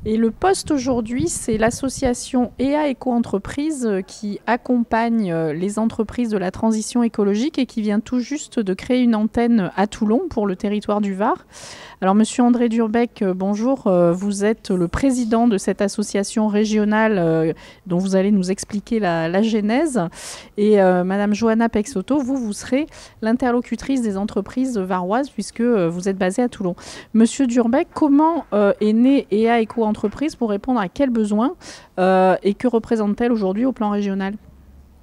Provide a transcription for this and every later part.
Et le poste aujourd'hui, c'est l'association EA Éco-Entreprises qui accompagne les entreprises de la transition écologique et qui vient tout juste de créer une antenne à Toulon pour le territoire du Var. Alors, Monsieur André Durbec, bonjour. Vous êtes le président de cette association régionale dont vous allez nous expliquer la genèse. Et Madame Johanna Peixoto, vous serez l'interlocutrice des entreprises varoises puisque vous êtes basée à Toulon. Monsieur Durbec, comment est née EA Éco-Entreprises pour répondre à quels besoins et que représente-t-elle aujourd'hui au plan régional ?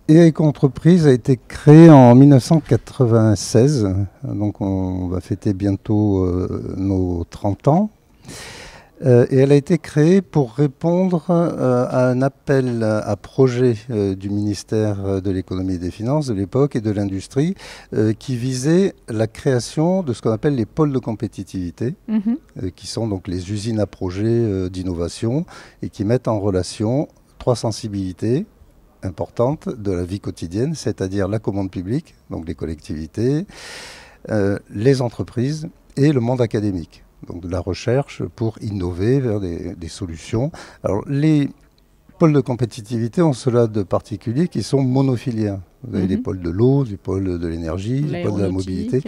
EA Éco-Entreprises a été créée en 1996, donc on va fêter bientôt nos 30 ans. Et elle a été créée pour répondre à un appel à projet du ministère de l'économie et des finances de l'époque et de l'industrie qui visait la création de ce qu'on appelle les pôles de compétitivité, qui sont donc les usines à projet d'innovation et qui mettent en relation trois sensibilités importante de la vie quotidienne, c'est-à-dire la commande publique, donc les collectivités, les entreprises et le monde académique, donc de la recherche pour innover vers des solutions. Alors les pôles de compétitivité ont cela de particulier qui sont monofilières. Vous avez les pôles de l'eau, les pôles de l'énergie, les pôles de la mobilité.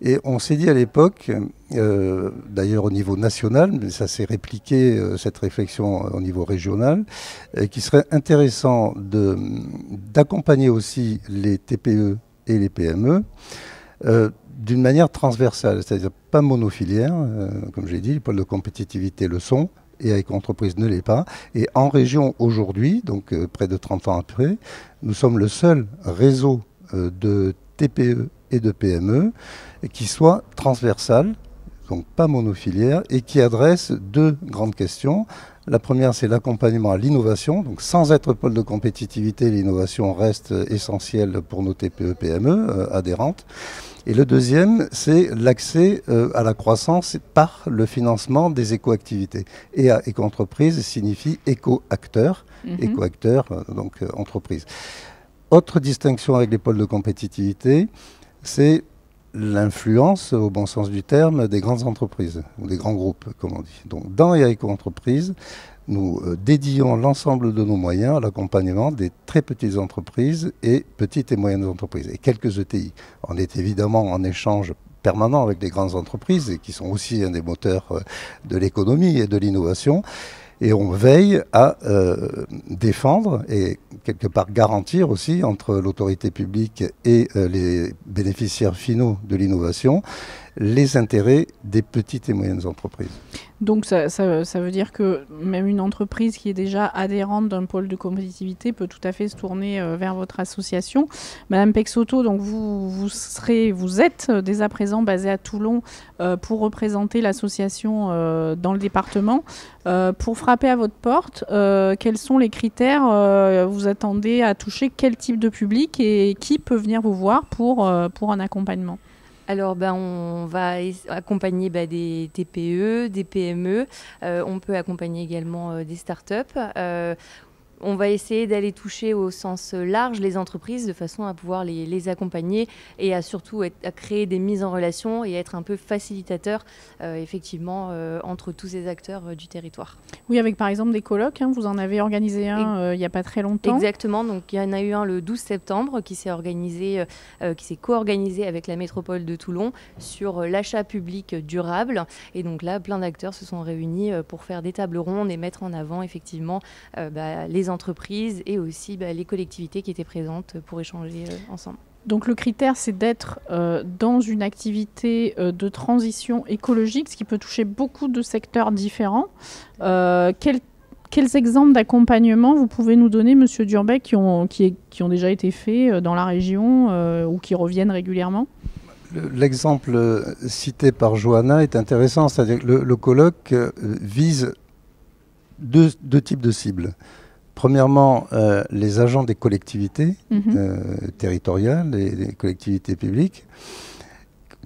Et on s'est dit à l'époque, d'ailleurs au niveau national, mais ça s'est répliqué, cette réflexion au niveau régional, qu'il serait intéressant d'accompagner aussi les TPE et les PME d'une manière transversale, c'est-à-dire pas monofilière, comme j'ai dit, les pôles de compétitivité le sont, et avec entreprise ne l'est pas. Et en région aujourd'hui, donc près de 30 ans après, nous sommes le seul réseau de TPE et de PME qui soit transversal, donc pas monofilière, et qui adresse deux grandes questions. La première, c'est l'accompagnement à l'innovation. Donc sans être pôle de compétitivité, l'innovation reste essentielle pour nos TPE-PME adhérentes. Et le deuxième, c'est l'accès à la croissance par le financement des éco-activités. Et à éco-entreprise signifie éco-acteur, éco-acteur, donc entreprise. Autre distinction avec les pôles de compétitivité, c'est l'influence, au bon sens du terme, des grandes entreprises, ou des grands groupes, comme on dit. Donc dans EA Éco-Entreprises, nous dédions l'ensemble de nos moyens à l'accompagnement des très petites entreprises et petites et moyennes entreprises, et quelques ETI. On est évidemment en échange permanent avec les grandes entreprises, et qui sont aussi un des moteurs de l'économie et de l'innovation. Et on veille à défendre et quelque part garantir aussi entre l'autorité publique et les bénéficiaires finaux de l'innovation les intérêts des petites et moyennes entreprises. Donc ça veut dire que même une entreprise qui est déjà adhérente d'un pôle de compétitivité peut tout à fait se tourner vers votre association. Madame Peixoto, donc vous êtes dès à présent basée à Toulon pour représenter l'association dans le département. Pour frapper à votre porte, quels sont les critères vous attendez à toucher quel type de public et qui peut venir vous voir pour un accompagnement ? Alors, on va accompagner des TPE, des PME. On peut accompagner également des startups. On va essayer d'aller toucher au sens large les entreprises de façon à pouvoir les accompagner et à surtout à créer des mises en relation et être un peu facilitateur effectivement entre tous ces acteurs du territoire. Oui, avec par exemple des colloques, vous en avez organisé un il n'y a pas très longtemps. Exactement, donc il y en a eu un le 12 septembre qui s'est co-organisé avec la métropole de Toulon sur l'achat public durable. Et donc là, plein d'acteurs se sont réunis pour faire des tables rondes et mettre en avant effectivement les entreprises et aussi les collectivités qui étaient présentes pour échanger ensemble. Donc le critère, c'est d'être dans une activité de transition écologique, ce qui peut toucher beaucoup de secteurs différents. Quels exemples d'accompagnement vous pouvez nous donner, Monsieur Durbec, qui ont déjà été faits dans la région ou qui reviennent régulièrement ? L'exemple cité par Johanna est intéressant, c'est-à-dire que le colloque vise deux types de cibles. Premièrement, les agents des collectivités territoriales et des collectivités publiques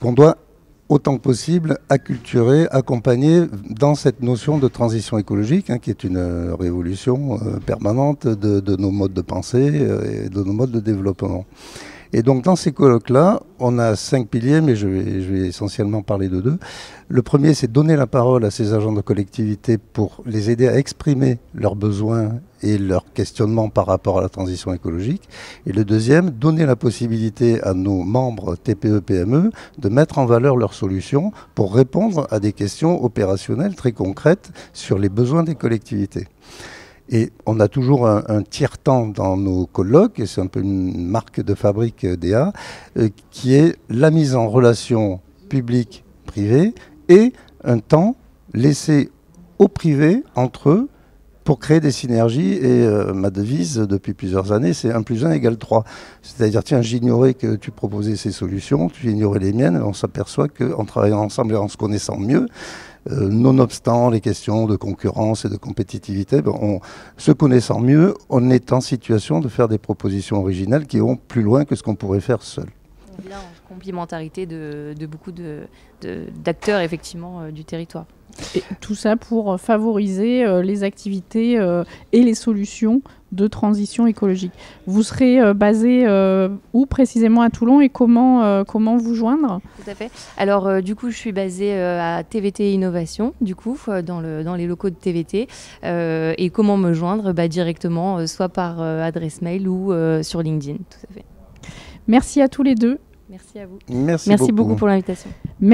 qu'on doit autant que possible acculturer, accompagner dans cette notion de transition écologique qui est une révolution permanente de nos modes de pensée et de nos modes de développement. Et donc dans ces colloques-là, on a 5 piliers, mais je vais essentiellement parler de 2. Le premier, c'est donner la parole à ces agents de collectivité pour les aider à exprimer leurs besoins et leurs questionnements par rapport à la transition écologique. Et le deuxième, donner la possibilité à nos membres TPE-PME de mettre en valeur leurs solutions pour répondre à des questions opérationnelles très concrètes sur les besoins des collectivités. Et on a toujours un tiers-temps dans nos colloques, et c'est un peu une marque de fabrique d'EA, qui est la mise en relation publique-privée et un temps laissé au privé entre eux pour créer des synergies. Et ma devise depuis plusieurs années, c'est 1 + 1 = 3. C'est-à-dire, tiens, j'ignorais que tu proposais ces solutions, tu ignorais les miennes, on s'aperçoit qu'en travaillant ensemble et en se connaissant mieux, nonobstant les questions de concurrence et de compétitivité, se connaissant mieux, on est en situation de faire des propositions originales qui vont plus loin que ce qu'on pourrait faire seul. On vient en complémentarité de beaucoup d'acteurs effectivement du territoire. Et tout ça pour favoriser les activités et les solutions de transition écologique. Vous serez basé où précisément à Toulon et comment vous joindre ? Tout à fait. Alors du coup, je suis basée à TVT Innovation, du coup, dans les locaux de TVT. Et comment me joindre ? Directement, soit par adresse mail ou sur LinkedIn, tout à fait. Merci à tous les deux. Merci à vous. Merci beaucoup pour l'invitation.